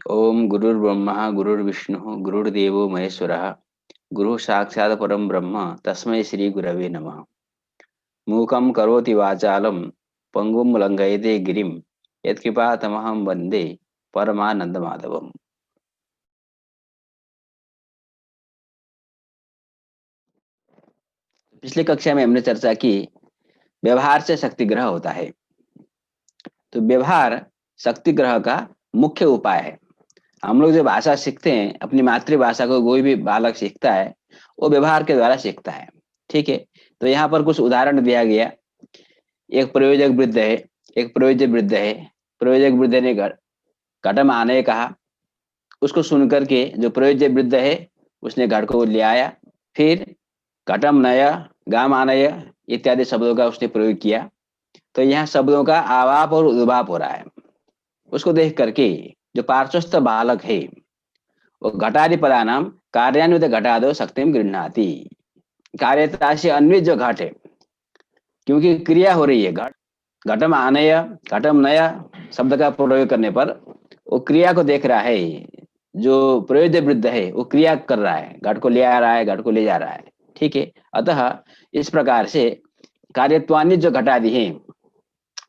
ओम गुरुर्ब्रह्मा गुरुर्विष्णु गुरुर्देवो महेश्वरः गुरु साक्षात् परम ब्रह्म तस्मै श्री गुरवे नमः। मूकं करोति वाचालं पंगुं लंघयते गिरिं यत्कृपातमहं वन्दे परमानंदमाधवम्। पिछली कक्षा में हमने चर्चा की व्यवहार से शक्ति ग्रह होता है। तो व्यवहार शक्ति ग्रह का मुख्य उपाय है। हम लोग जो भाषा सीखते हैं, अपनी मातृभाषा को कोई भी बालक सीखता है वो व्यवहार के द्वारा सीखता है। ठीक है। तो यहाँ पर कुछ उदाहरण दिया गया। एक प्रयोजक वृद्ध है, एक प्रयोज्य वृद्ध है। प्रयोजक वृद्ध ने घटम आने कहा। उसको सुनकर के जो प्रयोज्य वृद्ध है उसने घट को ले आया। फिर घटम नय, गाम आनय इत्यादि शब्दों का उसने प्रयोग किया। तो यहाँ शब्दों का आवाप और उद्भाप हो रहा है। उसको देख करके जो पार्श्वस्थ बालक है वो घटादि पदानाम कार्यान्वित घटादो शक्तिम गृह्णाति। कार्यता से अन्वित जो घट है, क्योंकि क्रिया हो रही है, घट घटम आनय घटम नया शब्द का प्रयोग करने पर वो क्रिया को देख रहा है। जो प्रयोज्य वृद्ध है वो क्रिया कर रहा है, घट को ले आ रहा है, घट को ले जा रहा है। ठीक है। अतः इस प्रकार से कार्यत्वान्वित जो घटादि है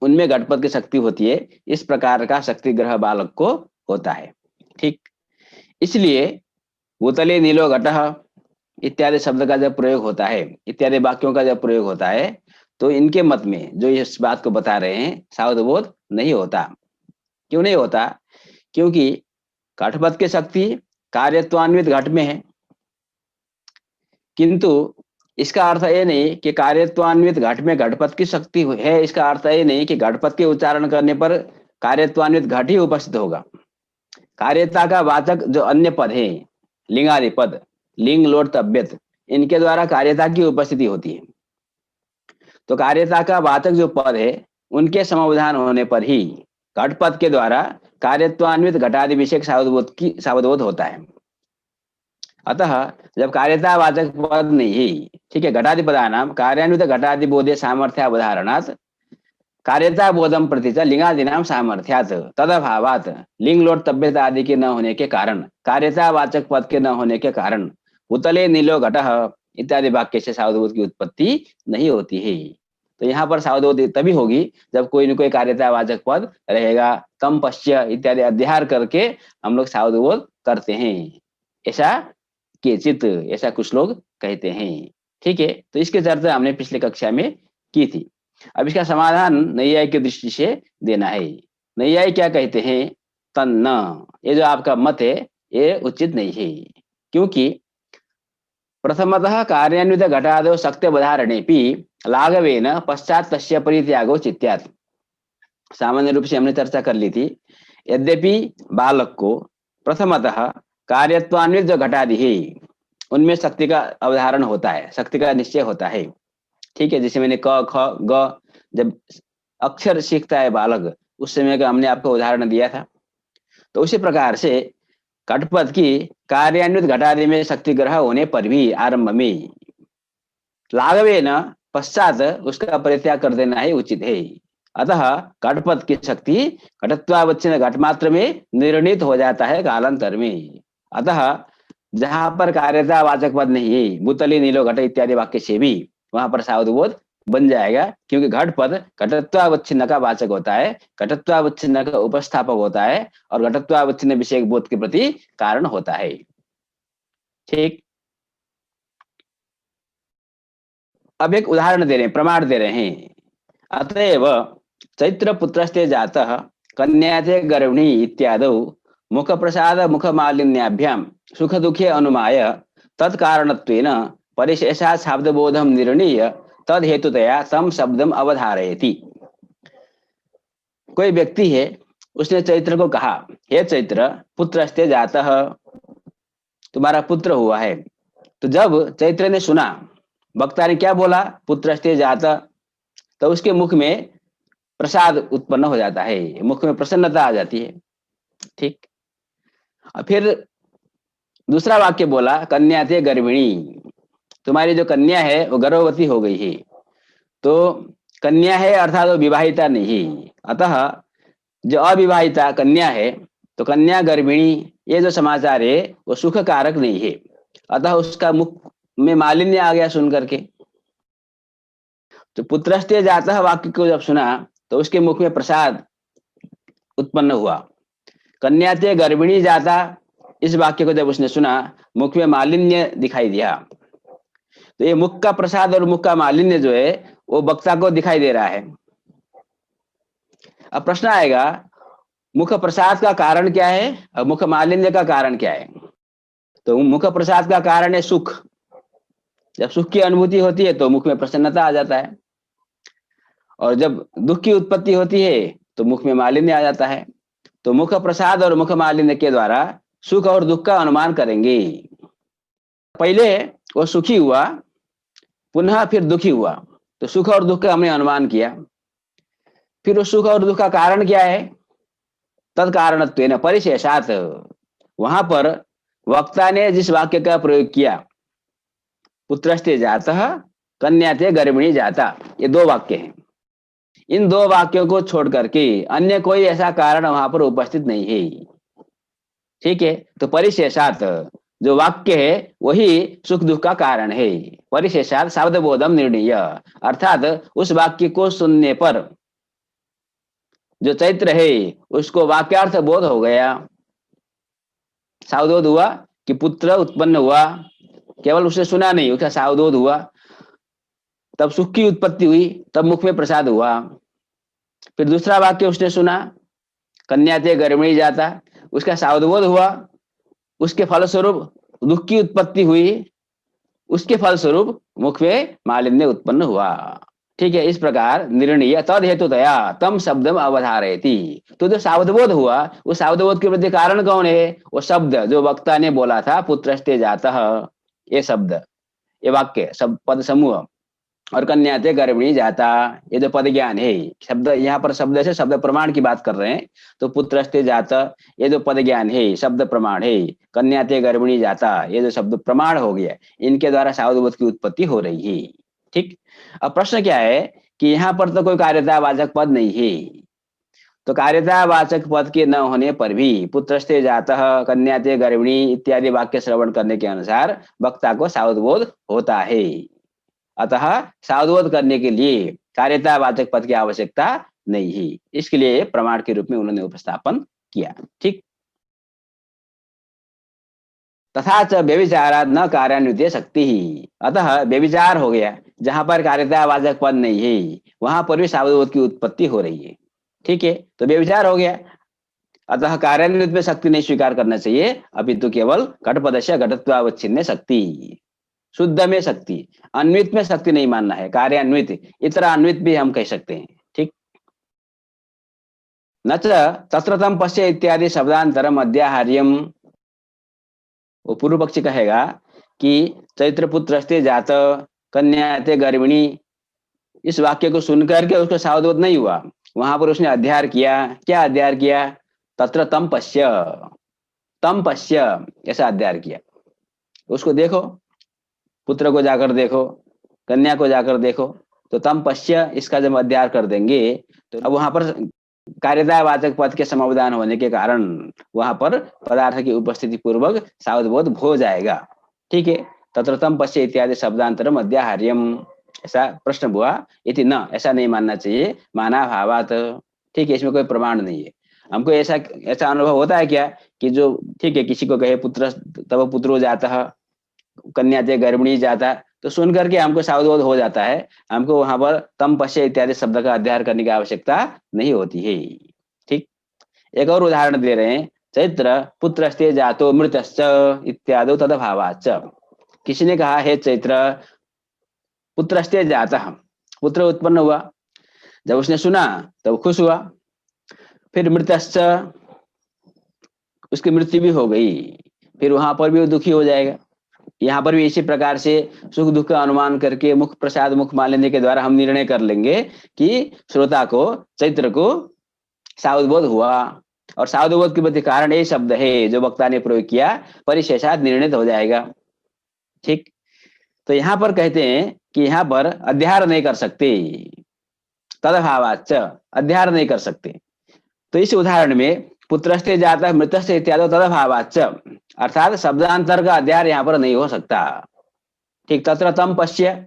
उनमें घटपद की शक्ति होती है। इस प्रकार का शक्ति ग्रह बालक को होता है। ठीक। इसलिए भूतले नीलो घटः इत्यादि शब्द का जब प्रयोग होता है, इत्यादि वाक्यों का जब प्रयोग होता है, तो इनके मत में जो इस बात को बता रहे हैं सावधबोध नहीं होता। क्यों नहीं होता? क्योंकि घटपद की शक्ति कार्यत्वान्वित घट में है, किंतु इसका अर्थ ये नहीं कि कार्यत्वान्वित घट में घटपद की शक्ति है। इसका अर्थ ये नहीं कि घटपद के उच्चारण करने पर कार्यत्वान्वित घट ही उपस्थित होगा। कार्यता का वाचक जो अन्य पद है, लिंगादि पद, लिंग लोट तब्यत, इनके द्वारा कार्यता की उपस्थिति होती है। तो कार्यता का वाचक जो पद है उनके समावधान होने पर ही घटपद के द्वारा कार्यत्वान्वित घटादि विषयक सावधबोध होता है। अतः जब कार्यता वाचक पद नहीं, ठीक है, घटादि पदानाम कार्यान्वित घटादि बोधे सामर्थ्यावधारणात् कार्यता बोधम प्रति लिंगादीनाम सामर्थ्यात तदभावात लिंग लोट तब्यता आदि के न होने के कारण, कार्यता वाचक पद के न होने के कारण उतले नीलो घटः इत्यादि वाक्य से सावधबोध की उत्पत्ति नहीं होती है। तो यहाँ पर सावधबोध तभी होगी जब कोई न कोई कार्यता वाचक पद रहेगा। तम पश्य इत्यादि अध्यार करके हम लोग सावधबोध करते हैं, ऐसा केचित, ऐसा कुछ लोग कहते हैं। ठीक है। तो इसकी चर्चा हमने पिछली कक्षा में की थी। अब इसका समाधान नैयायिक की दृष्टि से देना है। नैयायिक क्या कहते हैं? तन्न, ये जो आपका मत है ये उचित नहीं है। क्योंकि प्रथमतः कार्यान्वित घटादो शक्त्यवधारणेपि लाघवेन पश्चात तस्य परित्यागो चित्यात्। सामान्य रूप से हमने चर्चा कर ली थी। यद्यपि बालक को प्रथमतः कार्यत्वान्वित जो घटादि है उनमें शक्ति का अवधारण होता है, शक्ति का निश्चय होता है। ठीक है। जैसे मैंने क ख ग जब अक्षर सीखता है बालक, उस समय का हमने आपको उदाहरण दिया था। तो उसी प्रकार से घटपद की कार्यान्वित घटादि में शक्ति ग्रह होने पर भी आरंभ में लाघवे न पश्चात उसका परित्याग कर देना ही उचित है। अतः घटपद की शक्ति घटत्वावच्छिन्न घटमात्र में निर्णित हो जाता है कालांतर में। अतः जहां पर कार्यता वाचक पद नहीं है, भूतली नीलो घट इत्यादि वाक्य से भी वहां पर सावधबोध बन जाएगा। क्योंकि घटपद घटत्वावच्छिन्न का वाचक होता है, घटत्वावच्छिन्न का उपस्थापक होता है और घटत्वावच्छिन्न विषय बोध के प्रति कारण होता है। ठीक। अब एक उदाहरण दे रहे हैं, प्रमाण दे रहे हैं। अतएव चैत्र पुत्रस्ते जातः कन्याते गर्भिणी इत्यादौ मुख प्रसाद मुख मालिन्याभ्याम सुख दुखे अनुमाय तत्कारणत्वेन परिशेषात् शब्दबोधम निर्णीय तद हेतुतया तम शब्दम अवधारयति। कोई व्यक्ति है, उसने चैत्र को कहा, हे चैत्र पुत्रस्ते जातः, तुम्हारा पुत्र हुआ है। तो जब चैत्र ने सुना, वक्ता ने क्या बोला, पुत्रस्ते जातः, तो उसके मुख में प्रसाद उत्पन्न हो जाता है, मुख में प्रसन्नता आ जाती है। ठीक। और फिर दूसरा वाक्य बोला, कन्या थे गर्भिणी, तुम्हारी जो कन्या है वो गर्भवती हो गई है। तो कन्या है अर्थात वो विवाहिता नहीं। अतः जो अविवाहिता कन्या है तो कन्या गर्भिणी ये जो समाचार है वो सुख कारक नहीं है, अतः उसका मुख में मालिन्य आ गया सुन करके। तो पुत्रस्ते जातः वाक्य को जब सुना तो उसके मुख में प्रसाद उत्पन्न हुआ। कन्याते गर्भिणी जाता, इस वाक्य को जब उसने सुना मुख में मालिन्य दिखाई दिया। तो ये मुख का प्रसाद और मुख का मालिन्य जो है वो वक्ता को दिखाई दे रहा है। अब प्रश्न आएगा, मुख प्रसाद का कारण क्या है और मुख मालिन्य का कारण क्या है? तो मुख प्रसाद का कारण है सुख। जब सुख की अनुभूति होती है तो मुख में प्रसन्नता आ जाता है, और जब दुख की उत्पत्ति होती है तो मुख में मालिन्य आ जाता है। तो मुख प्रसाद और मुख मालिन्य के द्वारा सुख और दुख का अनुमान करेंगे। पहले वो सुखी हुआ, पुनः फिर दुखी हुआ, तो सुख और दुख का हमने अनुमान किया। फिर उस सुख और दुख का कारण क्या है? तत्कारणत्वेन परिशेषात, वहां पर वक्ता ने जिस वाक्य का प्रयोग किया, पुत्रस्ते जातः कन्याते गर्भिणी जाता, ये दो वाक्य हैं। इन दो वाक्यों को छोड़ करके अन्य कोई ऐसा कारण वहां पर उपस्थित नहीं है। ठीक है, तो परिशेषात जो वाक्य है वही सुख दुख का कारण है। परिशेषात शब्द बोधम निर्णय, अर्थात उस वाक्य को सुनने पर जो चैत्र है उसको वाक्यार्थ बोध हो गया। सावधोध हुआ कि पुत्र उत्पन्न हुआ, केवल उसने सुना नहीं, उसका सावधोध हुआ, तब सुख की उत्पत्ति हुई, तब मुख में प्रसाद हुआ। फिर दूसरा वाक्य उसने सुना, कन्याते गर्भिणी जाता, उसका सावधबोध हुआ, उसके फलस्वरूप दुख की उत्पत्ति हुई, उसके फलस्वरूप मुख में मालिन्य उत्पन्न हुआ। ठीक है, इस प्रकार निर्णय तद हेतुतया तम शब्दम अवधारयति। तो जो सावधबोध हुआ, उस सावधबोध के प्रति कारण कौन है? वो शब्द जो वक्ता ने बोला था, पुत्रस्ते जातः, ये शब्द, ये वाक्य सब पद समूह, और कन्याते गर्भिणी जाता, ये जो पद ज्ञान है, शब्द यहाँ पर शब्द से शब्द प्रमाण की बात कर रहे हैं। तो पुत्रस्ते जाता ये जो पद ज्ञान है, शब्द प्रमाण है। कन्याते गर्भिणी जाता ये जो शब्द प्रमाण हो गया, इनके द्वारा सावधबोध की उत्पत्ति हो रही है। ठीक, अब प्रश्न क्या है कि यहाँ पर तो कोई कार्यतावाचक पद नहीं है। तो कार्यतावाचक पद के न होने पर भी पुत्रस्ते जातः कन्याते गर्भिणी इत्यादि वाक्य श्रवण करने के अनुसार वक्ता को सावधबोध होता है। अतः सावधबोध करने के लिए कार्यतावाचक पद की आवश्यकता नहीं है। इसके लिए प्रमाण के रूप में उन्होंने उपस्थापन किया। ठीक, तथा च व्यभिचाराद न कार्यान्वित शक्ति ही, अतः व्यभिचार हो गया, जहां पर कार्यतावाचक पद नहीं है वहां पर भी सावधबोध की उत्पत्ति हो रही है। ठीक है, तो व्यभिचार हो गया, अतः कार्यान्वित में शक्ति नहीं स्वीकार करना चाहिए, अपितु केवल घटपदस्य घटत्वावच्छिन्न शक्ति, शुद्ध में शक्ति, अन्वित में शक्ति नहीं मानना है। कार्यान्वित, इतरान्वित भी हम कह सकते हैं। ठीक, न च तत्र तम पश्य इत्यादि शब्दांतरम अध्याहार्यम, वो पूर्व पक्षी कहेगा कि चैत्र पुत्रस्ते जात कन्याते गर्भिणी, इस वाक्य को सुनकर के उसको सावधबोध नहीं हुआ, वहां पर उसने अध्यार किया। क्या अध्यार किया? तत्र तम पश्य, तम पश्य ऐसा अध्यार किया। उसको देखो, पुत्र को जाकर देखो, कन्या को जाकर देखो, तो तम पश्य इसका जब अध्यार कर देंगे तो अब वहां पर कार्यतावाचक पद के समावधान होने के कारण वहां पर पदार्थ की उपस्थिति पूर्वक सावधबोध हो जाएगा। ठीक है, तत्र तम पश्य इत्यादि शब्दांतरम अध्याहार्यम, ऐसा प्रश्न हुआ। इति न, ऐसा नहीं मानना चाहिए, माना भावात। ठीक है, इसमें कोई प्रमाण नहीं है। हमको ऐसा ऐसा अनुभव होता है क्या कि जो, ठीक है, किसी को कहे पुत्र तब पुत्रो जाता, कन्याते गर्भिणी जाता, तो सुन करके हमको सावधबोध हो जाता है, हमको वहां पर तम पश्य इत्यादि शब्द का अध्ययन करने की आवश्यकता नहीं होती है। ठीक, एक और उदाहरण दे रहे हैं, चैत्र पुत्रस्ते जातो मृतश्च इत्यादि तदभावाच्च। किसी ने कहा, हे चैत्र पुत्रस्ते जाता, पुत्र उत्पन्न हुआ, जब उसने सुना तब खुश हुआ, फिर मृतश्च उसकी मृत्यु भी हो गई, फिर वहां पर भी वो दुखी हो जाएगा। यहाँ पर भी इसी प्रकार से सुख दुख का अनुमान करके मुख प्रसाद मुख मालिन्य के द्वारा हम निर्णय कर लेंगे कि श्रोता को, चैत्र को सावधबोध हुआ, और सावधबोध के प्रति कारण ये शब्द है जो वक्ता ने प्रयोग किया, परिशेषात निर्णित हो जाएगा। ठीक, तो यहाँ पर कहते हैं कि यहाँ पर अध्यार नहीं कर सकते, तदभावाच्च, अध्यार नहीं कर सकते। तो इस उदाहरण में पुत्रस्ते जातः मृतस्ते इत्यादि तदभावाच्च, अर्थात शब्दांतर का अध्यार यहाँ पर नहीं हो सकता। ठीक, तत्र तम पश्य।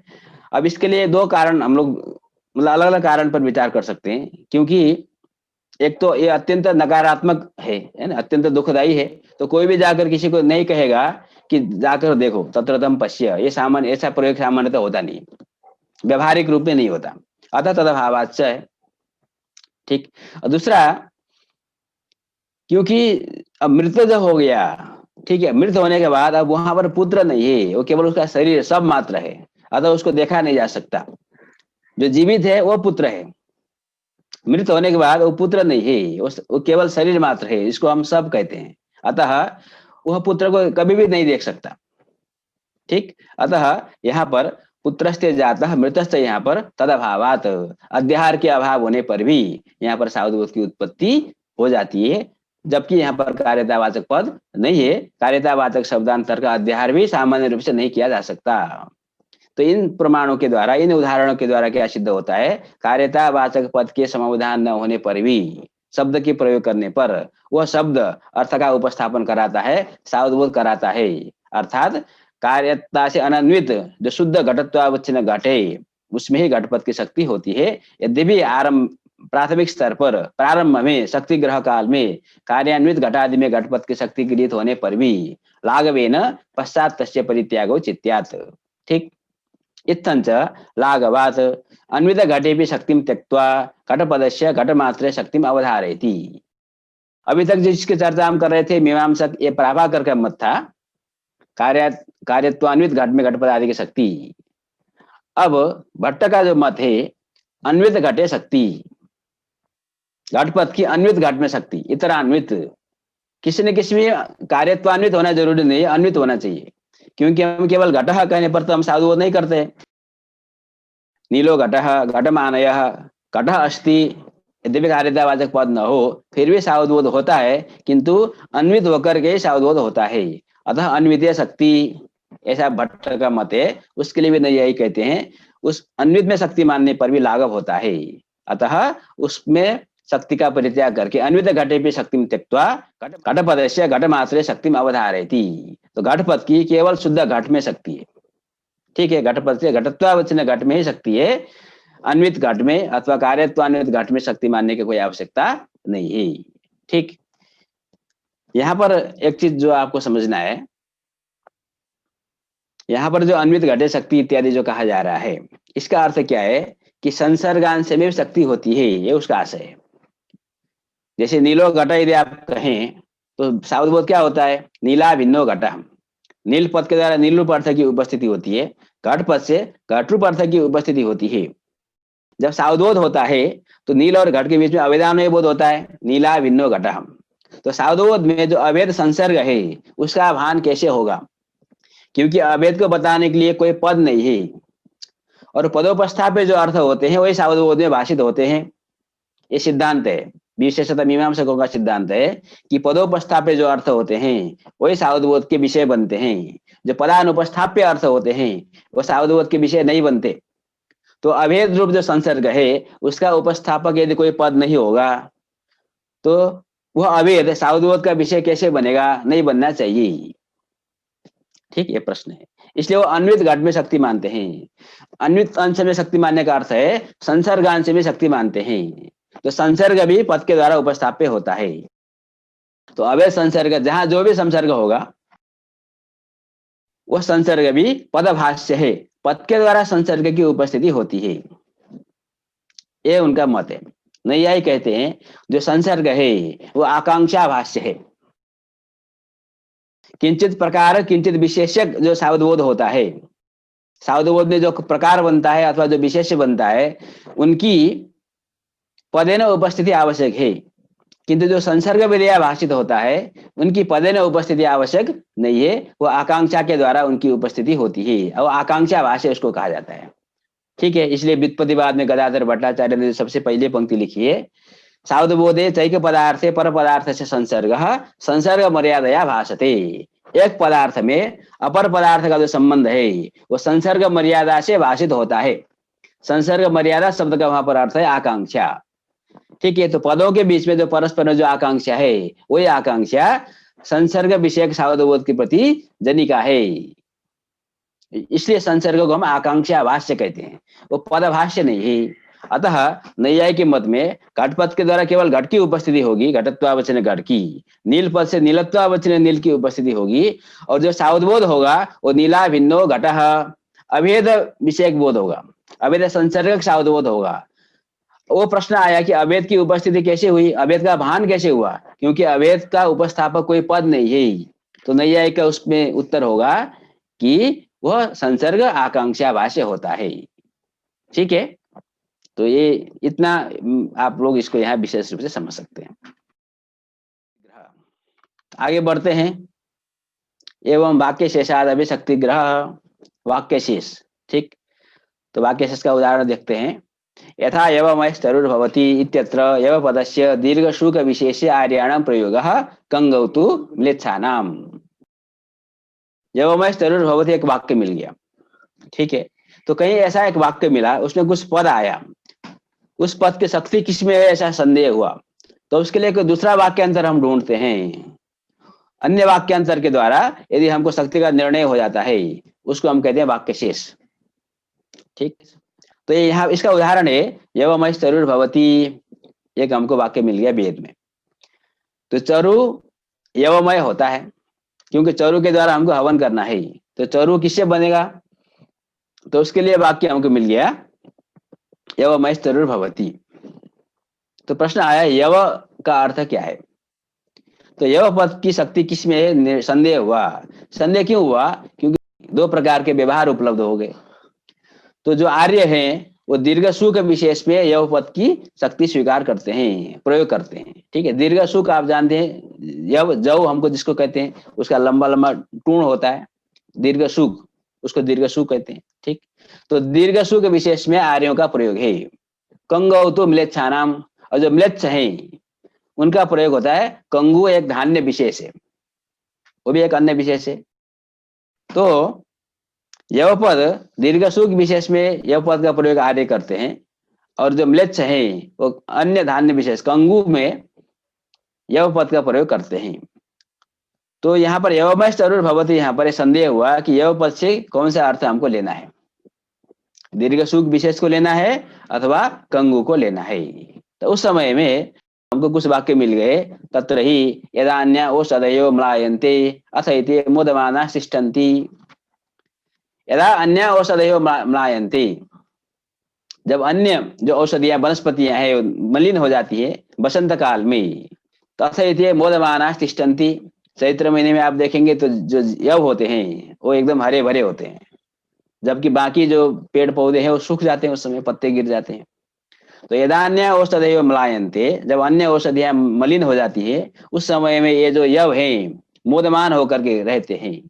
अब इसके लिए दो कारण हम लोग मतलब अलग अलग कारण पर विचार कर सकते हैं, क्योंकि एक तो ये अत्यंत नकारात्मक है ना, अत्यंत दुखदाई है। तो कोई भी जाकर किसी को नहीं कहेगा कि जाकर देखो तत्र तम पश्य, ये सामान्य ऐसा प्रयोग सामान्यतः होता नहीं, व्यवहारिक रूप में नहीं होता। अतः तदभावाच्च है। ठीक। और दूसरा, क्योंकि अब मृत जो हो गया, ठीक है, मृत होने के बाद अब वहां पर पुत्र नहीं है, वो केवल उसका शरीर सब मात्र है, अतः उसको देखा नहीं जा सकता। जो जीवित है वो पुत्र है, मृत होने के बाद वो पुत्र नहीं है, वो केवल शरीर मात्र है, इसको हम सब कहते हैं। अतः वह पुत्र को कभी भी नहीं देख सकता। ठीक। अतः यहाँ पर पुत्रस्ते जातः मृतस्ते, यहाँ पर तदभावात, अध्याहार के अभाव होने पर भी यहाँ पर सावधवत की उत्पत्ति हो जाती है, जबकि यहाँ पर कार्यतावाचक पद नहीं है। कार्यतावाचक शब्दांतर का अध्याहार भी सामान्य रूप से नहीं किया जा सकता। तो इन प्रमाणों के द्वारा, इन उदाहरणों के द्वारा क्या सिद्ध होता है, कार्यतावाचक पद के समाधान न होने पर भी शब्द के प्रयोग करने पर वह शब्द अर्थ का उपस्थापन कराता है, सावधबोध कराता है। अर्थात कार्यता से अनन्वित जो शुद्ध घटत्वावच्छिन्न घट है, उसमें ही घटपद की शक्ति होती है। यद्यपि आरंभ प्राथमिक स्तर पर प्रारंभ में शक्ति ग्रह काल में कार्यान्वित घटादि में घटपद की शक्ति गृहीत होने पर भी लाघवेन पश्चात तस्य परित्यागो चित्यात्। ठीक। इत्थंच लाघवात् अन्वित घटेपि शक्तिं त्यक्त्वा घटपदस्य घटमात्रे शक्तिं अवधारयति। अभी तक जिसकी चर्चा हम कर रहे थे, मीमांसक ये प्राभाकर का मत था, कार्यत्वान्वित घट में घटपद आदि की शक्ति। अब भट्ट का जो मत है, अन्वित घटे शक्ति, घटपद की अन्वित घट में शक्ति, इतरान्वित, किसी न किसी में कार्यत्वान्वित होना जरूरी नहीं है, अन्वित होना चाहिए। क्योंकि हम केवल घटः कहने पर तो हम साधुबोध नहीं करते। नीलो घटः, घटमानयः, घटः अस्ति, यद्यपि कार्यतावाचक पद न हो फिर भी सावधबोध होता है, किंतु अन्वित होकर के सावधबोध होता है। अतः अन्वितीय शक्ति, ऐसा भट्ट का मत है, उसके लिए भी नहीं यही कहते हैं, उस अन्वित में शक्ति मानने पर भी लाघव होता है। अतः उसमें शक्ति का परित्याग करके अन्वित घटे भी शक्ति त्यक्त्वा घटपदस्य घटमात्रे शक्ति अवधारयति। तो घटपद की केवल शुद्ध घट में शक्ति है। ठीक है, घटपद से घटत्वावच्छिन्न घट में ही शक्ति है, अन्वित घट में अथवा कार्यत्वान्वित घट में शक्ति मानने की कोई आवश्यकता नहीं है। ठीक। यहाँ पर एक चीज जो आपको समझना है, यहाँ पर जो अन्वित घटे शक्ति इत्यादि जो कहा जा रहा है, इसका अर्थ क्या है कि संसर्गांश में शक्ति होती है, ये उसका आशय है। जैसे नीलो घट यदि आप कहें तो सावधबोध क्या होता है, नीला भिन्नो घट, नील पद के द्वारा नील रूप अर्थ की उपस्थिति होती है, घट पद से घट रूप अर्थ की उपस्थिति होती है। जब सावधबोध होता है तो नील और घट के बीच में अवेदान्वय बोध होता है, नीला भिन्नो घट। तो सावधबोध में जो अवैध संसर्ग है उसका भान कैसे होगा, क्योंकि अवैध को बताने के लिए कोई पद नहीं है, और पदोपस्थापे जो अर्थ होते हैं वही सावधबोध में भाषित होते हैं। ये सिद्धांत है, विशेषतः मीमांसकों का सिद्धांत है कि पदोपस्थाप्य जो अर्थ होते हैं वही सावधबोध के विषय बनते हैं, जो पदानुपस्थाप्य अर्थ होते हैं वो सावधबोध के विषय नहीं बनते। तो अभेद रूप जो संसर्ग है उसका उपस्थापक यदि कोई पद नहीं होगा तो वह अभेद सावधबोध का विषय कैसे बनेगा, नहीं बनना चाहिए। ठीक, ये प्रश्न है। इसलिए वो अन्वित घट में शक्ति मानते हैं। अन्वित अंश में शक्ति मानने का अर्थ है संसर्गांश में शक्ति मानते हैं। तो संसर्ग भी पद के द्वारा उपस्थाप्य होता है। तो अवैध संसर्ग, जहां जो भी संसर्ग होगा वह संसर्ग भी पदभाष्य है, पद के द्वारा संसर्ग की उपस्थिति होती है, ये उनका मत है। नहीं, यही कहते हैं जो संसर्ग है वो आकांक्षा भाष्य है। किंचित प्रकार किंचित विशेषक जो सावधबोध होता है, सावधबोध में जो प्रकार बनता है अथवा जो विशेष बनता है उनकी पदेन उपस्थिति आवश्यक है, किंतु जो संसर्ग विधेय भाषित होता है उनकी पदेन उपस्थिति आवश्यक नहीं है, वो आकांक्षा के द्वारा उनकी उपस्थिति होती है, और आकांक्षा भाष्य उसको कहा जाता है। ठीक है, इसलिए व्युत्पत्तिवाद में गदाधर भट्टाचार्य ने सबसे पहले पंक्ति लिखी है, सावधबोधे चैक पदार्थे पर पदार्थ से संसर्ग मर्यादया भाषते। एक पदार्थ में अपर पदार्थ का जो संबंध है वो संसर्ग मर्यादा से भाषित होता है। संसर्ग मर्यादा शब्द का वहां पर अर्थ है आकांक्षा। ठीक है, तो पदों के बीच में जो परस्पर में जो आकांक्षा है, वही आकांक्षा संसर्ग विषयक सावधबोध के प्रति जनिका है। इसलिए संसर्ग को हम आकांक्षा भाष्य कहते हैं, वो पदभाष्य नहीं है। अतः नैयायिक के मत में घटपद के द्वारा केवल घट की उपस्थिति होगी, घटत्वावचन घट की, नील पद से नीलत्वावचन नील की उपस्थिति होगी, और जो सावधबोध होगा वो नीला भिन्नो घटः अभेद विषयक बोध होगा, अभेद संसर्गक सावधबोध होगा। वो प्रश्न आया कि अभेद की उपस्थिति कैसे हुई, अभेद का भान कैसे हुआ, क्योंकि अभेद का उपस्थापक कोई पद नहीं है। तो नैयायिक का उसमें उत्तर होगा कि वह संसर्ग आकांक्षा भाष्य होता है। ठीक है, तो ये इतना आप लोग इसको यहाँ विशेष रूप से समझ सकते हैं। आगे बढ़ते हैं। एवं वाक्य शेषाद अभिशक्ति ग्रह, वाक्य शेष। ठीक, तो वाक्य शेष का उदाहरण देखते हैं। यथा यवमयस्तरुर्भवति इत्यत्र यवपदस्य दीर्घशुक विशेष्य आर्याणां प्रयोगः कंगौ तु म्लेच्छानाम्। यवमयस्तरुर्भवति एक वाक्य मिल गया, ठीक है, तो कहीं ऐसा एक वाक्य मिला, उसमें कुछ पद आया, उस पद की शक्ति किसमें है ऐसा संदेह हुआ, तो उसके लिए कोई दूसरा वाक्यांतर हम ढूंढते हैं। अन्य वाक्यांतर के द्वारा यदि हमको शक्ति का निर्णय हो जाता है, उसको हम कहते हैं वाक्य शेष। ठीक, तो ये यहाँ इसका उदाहरण है यवमय चरुर भवती, एक हमको वाक्य मिल गया वेद में। तो चरु यवमय होता है, क्योंकि चरु के द्वारा हमको हवन करना है, तो चरु किससे बनेगा, तो उसके लिए वाक्य हमको मिल गया यवमय चरुर भवती। तो प्रश्न आया यव का अर्थ क्या है, तो यव पद की शक्ति किसमें है, संदेह हुआ। संदेह क्यों हुआ, क्योंकि दो प्रकार के व्यवहार उपलब्ध हो गए। तो जो आर्य हैं वो दीर्घ सुख विशेष में यव पद की शक्ति स्वीकार करते हैं, प्रयोग करते हैं। ठीक है, दीर्घ सुख आप जानते हैं, यव जव हमको जिसको कहते हैं, उसका लंबा लंबा टूण होता है, दीर्घ सुख, उसको दीर्घ सुख कहते हैं। ठीक, तो दीर्घ सुख विशेष में आर्यों का प्रयोग है। कंगौ तो म्लेच्छानाम, और जो म्लेच्छ है उनका प्रयोग होता है कंगु, एक धान्य विशेष है, वो भी एक अन्य विशेष है। तो यव पद दीर्घ सुख विशेष में यव पद का प्रयोग आर्य करते हैं, और जो म्लेच्छ है वो अन्य धान्य विशेष कंगु में यव पद का प्रयोग करते हैं। तो यहाँ पर यवमय चरुर भवति, यहाँ पर संदेह हुआ कि यव पद से कौन सा अर्थ हमको लेना है, दीर्घ सुख विशेष को लेना है अथवा कंगु को लेना है। तो उस समय में हमको कुछ वाक्य मिल गए, तत्र ही यदान्य ओषधयो म्लायन्ते अथ इति मोदमाना तिष्ठन्ति। यदा अन्य औषधयो म्लायन्ते, जब अन्य जो औषधियां वनस्पतियां हैं मलिन हो जाती है बसंत काल में, तो अथ इति मोदमाना तिष्ठन्ति। चैत्र महीने में आप देखेंगे तो जो यव होते हैं वो एकदम हरे भरे होते हैं, जबकि बाकी जो पेड़ पौधे हैं वो सूख जाते हैं, उस समय पत्ते गिर जाते हैं। तो यदान्य औषधयो म्लायन्ते, जब अन्य औषधियां मलिन हो जाती है, उस समय में ये जो यव है मोदमान होकर के रहते हैं।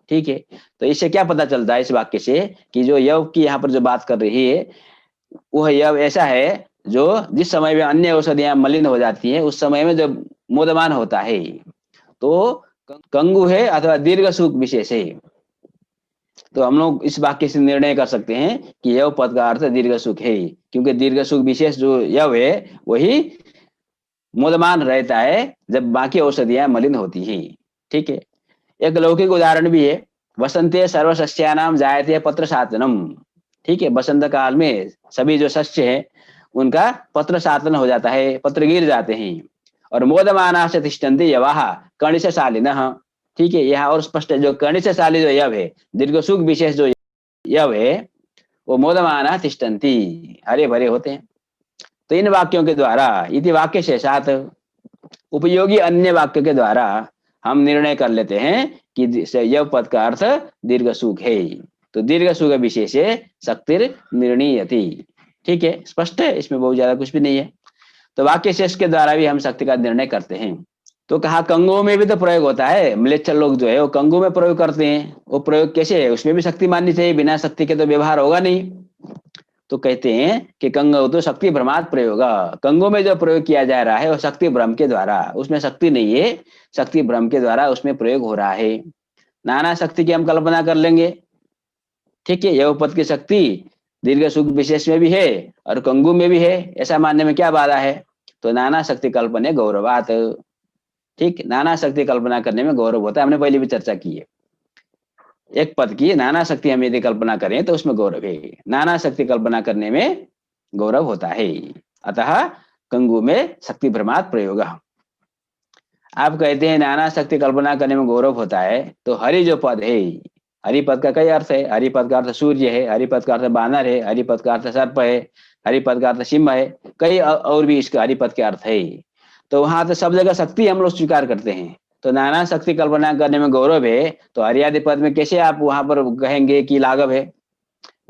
ठीक है, तो इससे क्या पता चलता है इस वाक्य से कि जो यव की यहाँ पर जो बात कर रही है वह यव ऐसा है जो जिस समय में अन्य औषधियां मलिन हो जाती है उस समय में जब मोदमान होता है, तो कंगु है अथवा दीर्घ सुख विशेष है। तो हम लोग इस वाक्य से निर्णय कर सकते हैं कि यव पद का अर्थ दीर्घ सुख है, क्योंकि दीर्घ सुख विशेष जो यव है वही मोदमान रहता है जब बाकी औषधियां मलिन होती है। ठीक है, एक लौकिक उदाहरण भी है, वसंते सर्वसस्यानाम जायते पत्र सातनम। ठीक है, बसंत काल में सभी जो सस्य है उनका पत्र सातन हो जाता है, पत्र गिर जाते हैं। और मोदमाना से तिष्ठन्ति यवाह कर्णिशशालिनः। ठीक है, यहाँ और स्पष्ट है, जो कर्णिशशाली जो यव है, दीर्घ सुख विशेष जो यव है वो मोदमाना तिष्ठन्ति, हरे भरे होते हैं। तो इन वाक्यों के द्वारा इति वाक्य शेषात, उपयोगी अन्य वाक्य के द्वारा हम निर्णय कर लेते हैं कि यव पद का अर्थ दीर्घ सुख है। तो दीर्घ सुख विशेष शक्तिर निर्णीयति। ठीक है, स्पष्ट है, इसमें बहुत ज्यादा कुछ भी नहीं है। तो वाक्य शेष के द्वारा भी हम शक्ति का निर्णय करते हैं। तो कहा कंगु में भी तो प्रयोग होता है, म्लेच्छ लोग जो है वो कंगु में प्रयोग करते हैं, वो प्रयोग कैसे है, उसमें भी शक्ति माननी चाहिए, बिना शक्ति के तो व्यवहार होगा नहीं। तो कहते हैं कि कंगु तो शक्ति भ्रमात प्रयोग, कंगु में जो प्रयोग किया जा रहा है वो शक्ति भ्रम के द्वारा, उसमें शक्ति नहीं है, शक्ति भ्रम के द्वारा उसमें प्रयोग हो रहा है। नाना शक्ति की हम कल्पना कर लेंगे। ठीक है, यव पद की शक्ति दीर्घ सुख विशेष में भी है और कंगु में भी है, ऐसा मानने में क्या बाधा है। तो नाना शक्ति कल्पने गौरवात। ठीक, नाना शक्ति कल्पना करने में गौरव होता है, हमने पहले भी चर्चा की है। एक पद की नाना शक्ति हम यदि कल्पना करें तो उसमें गौरव है, नाना शक्ति कल्पना करने में गौरव होता है। अतः कंगु में शक्ति भ्रमात प्रयोग। आप कहते हैं नाना शक्ति कल्पना करने में गौरव होता है, तो हरि जो पद है, हरि पद का कई अर्थ है। हरि पद का अर्थ सूर्य है, हरि पद का अर्थ बानर है, हरि पद का अर्थ सर्प है, हरि पद का अर्थ सिंह है, कई और भी इसके हरि पद के अर्थ है। तो वहां तो सब जगह शक्ति हम लोग स्वीकार करते हैं, तो नाना शक्ति कल्पना करने में गौरव है, तो हरियादि पद में कैसे आप वहां पर कहेंगे कि लाघव है?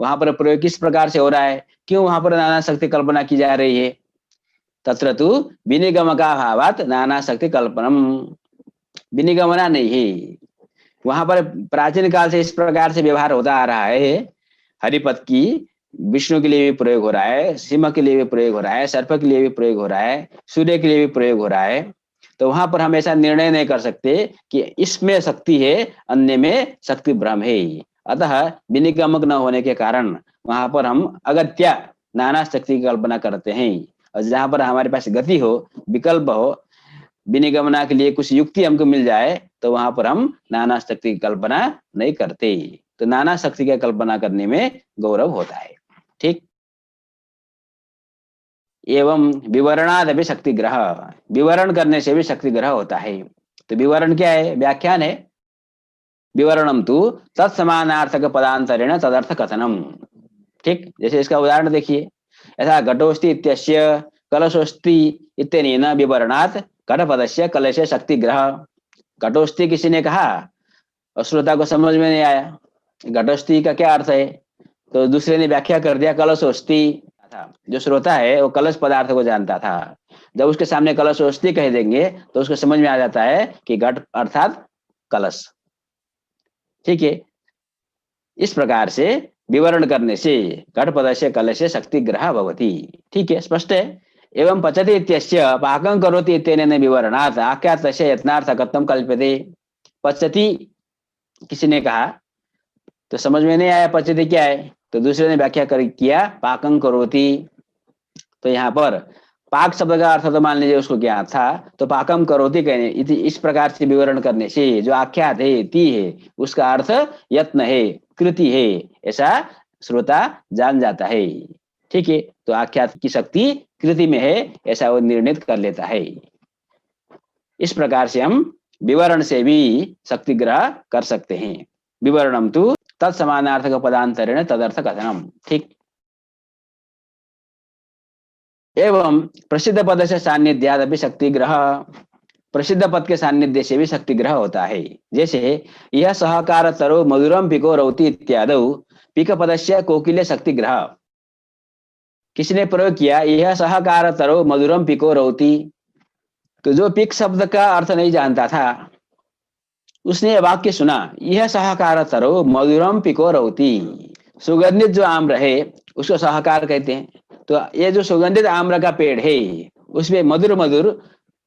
वहां पर प्रयोग किस प्रकार से हो रहा है, क्यों वहां पर नाना शक्ति कल्पना की जा रही है? तत्र तु विनिगमका भावात नाना शक्ति कल्पनम, विनिगमना नहीं है। वहां पर प्राचीन काल से इस प्रकार से व्यवहार होता आ रहा है। हरिपद की विष्णु के लिए भी प्रयोग हो रहा है, सिंह के लिए भी प्रयोग हो रहा है, सर्प के लिए भी प्रयोग हो रहा है, सूर्य के लिए भी प्रयोग हो रहा है। तो वहां पर हम ऐसा निर्णय नहीं कर सकते कि इसमें शक्ति है, अन्य में शक्ति भ्रम है। अतः विनिगमक न होने के कारण वहां पर हम अगत्या नाना शक्ति की कल्पना करते हैं, और जहां पर हमारे पास गति हो, विकल्प हो, विनिगमना के लिए कुछ युक्ति हमको मिल जाए, तो वहां पर हम नाना शक्ति की कल्पना नहीं करते। तो नाना शक्ति की कल्पना करने में गौरव होता है। ठीक, एवं विवरणाद भी शक्ति ग्रह, विवरण करने से भी शक्ति ग्रह होता है। तो विवरण क्या है? व्याख्यान है। विवरणम तु तत्समानार्थक पदांतरेण तदर्थ कथनम। ठीक, जैसे इसका उदाहरण देखिए, ऐसा घटोस्ति इत्यस्य कलशोस्ति इत्यनेन विवरणात् घटपदस्य कलशे शक्ति ग्रह। घटोस्ति किसी ने कहा और श्रोता को समझ में नहीं आया, घटोस्ति का क्या अर्थ है, तो दूसरे ने व्याख्या कर दिया कलशोस्ति था। जो श्रोता है वो कलश पदार्थ को जानता था, जब उसके सामने कलशोस्ति कह देंगे तो उसको समझ में आ जाता है कि घट अर्थात कलश। ठीक है, इस प्रकार से विवरण करने से घटपदस्य कलशे शक्ति ग्रह भवति। ठीक है, स्पष्ट है। एवं पचति इत्यस्य पाकं करोति इत्यनेन विवरणात् आख्यातस्य यत्नार्थकत्वं कल्प्यते। पचति किसी ने कहा तो समझ में नहीं आया पचति क्या है, तो दूसरे ने व्याख्या कर किया पाकं करोति। तो यहाँ पर पाक शब्द का अर्थ तो मान लीजिए उसको ज्ञात था, तो पाकम करोति कहने इस प्रकार से विवरण करने से जो आख्यात है, ती है, उसका अर्थ यत्न है, कृति है, ऐसा श्रोता जान जाता है। ठीक है, तो आख्यात की शक्ति कृति में है, ऐसा वो निर्णित कर लेता है। इस प्रकार से हम विवरण से भी शक्ति ग्रह कर सकते हैं। विवरणम तु तत्समानार्थक पदांतरेण तदर्थ कथनम। ठीक, एवं प्रसिद्ध पद से सान्निध्याद भी शक्ति ग्रह, प्रसिद्ध पद के सान्निध्य से भी शक्ति ग्रह होता है। जैसे यह सहकार तरो मधुरम पिको रौति इत्यादि पिक पदस्य कोकिले शक्ति ग्रह। किसी ने प्रयोग किया यह सहकार तरो मधुरम पिको रौति, तो जो पिक शब्द का अर्थ नहीं जानता था उसने वाक्य सुना, यह सहकार तरो मधुरम पिको रौति, सुगंधित जो आम्र है उसको सहकार कहते हैं। तो ये जो सुगंधित आम्र का पेड़ है उसमें मधुर मधुर